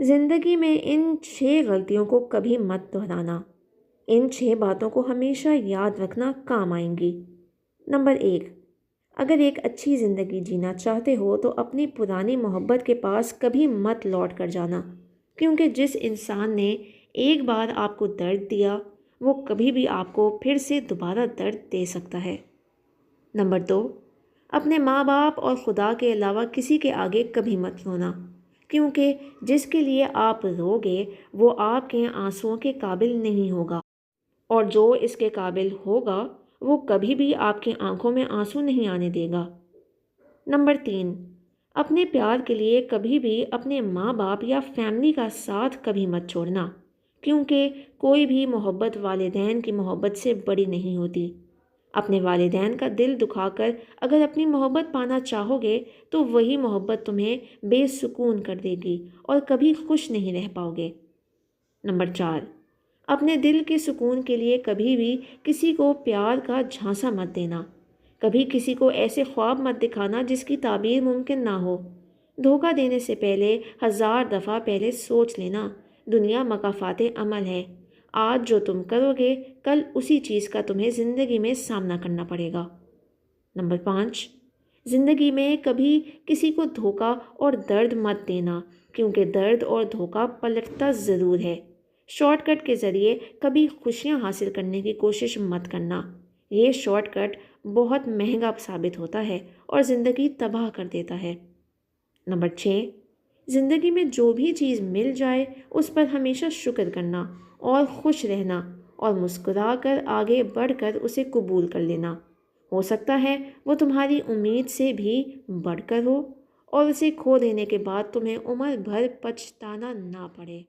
زندگی میں ان 6 غلطیوں کو کبھی مت دہرانا۔ ان 6 باتوں کو ہمیشہ یاد رکھنا کام آئیں گی۔ نمبر 1، اگر ایک اچھی زندگی جینا چاہتے ہو تو اپنی پرانی محبت کے پاس کبھی مت لوٹ کر جانا، کیونکہ جس انسان نے ایک بار آپ کو درد دیا وہ کبھی بھی آپ کو پھر سے دوبارہ درد دے سکتا ہے۔ نمبر 2، اپنے ماں باپ اور خدا کے علاوہ کسی کے آگے کبھی مت رونا، کیونکہ جس کے لیے آپ رو گے وہ آپ کے آنسوؤں کے قابل نہیں ہوگا، اور جو اس کے قابل ہوگا وہ کبھی بھی آپ کی آنکھوں میں آنسو نہیں آنے دے گا۔ نمبر 3، اپنے پیار کے لیے کبھی بھی اپنے ماں باپ یا فیملی کا ساتھ کبھی مت چھوڑنا، کیونکہ کوئی بھی محبت والدین کی محبت سے بڑی نہیں ہوتی۔ اپنے والدین کا دل دکھا کر اگر اپنی محبت پانا چاہو گے تو وہی محبت تمہیں بے سکون کر دے گی اور کبھی خوش نہیں رہ پاؤ گے۔ نمبر 4، اپنے دل کے سکون کے لیے کبھی بھی کسی کو پیار کا جھانسا مت دینا، کبھی کسی کو ایسے خواب مت دکھانا جس کی تعبیر ممکن نہ ہو۔ دھوکہ دینے سے پہلے 1000 دفعہ پہلے سوچ لینا۔ دنیا مکافات عمل ہے، آج جو تم کرو گے کل اسی چیز کا تمہیں زندگی میں سامنا کرنا پڑے گا۔ نمبر 5، زندگی میں کبھی کسی کو دھوکہ اور درد مت دینا، کیونکہ درد اور دھوکہ پلٹتا ضرور ہے۔ شارٹ کٹ کے ذریعے کبھی خوشیاں حاصل کرنے کی کوشش مت کرنا، یہ شارٹ کٹ بہت مہنگا ثابت ہوتا ہے اور زندگی تباہ کر دیتا ہے۔ نمبر 6، زندگی میں جو بھی چیز مل جائے اس پر ہمیشہ شکر کرنا اور خوش رہنا اور مسکرا کر آگے بڑھ کر اسے قبول کر لینا۔ ہو سکتا ہے وہ تمہاری امید سے بھی بڑھ کر ہو اور اسے کھو دینے کے بعد تمہیں عمر بھر پچھتانا نہ پڑے۔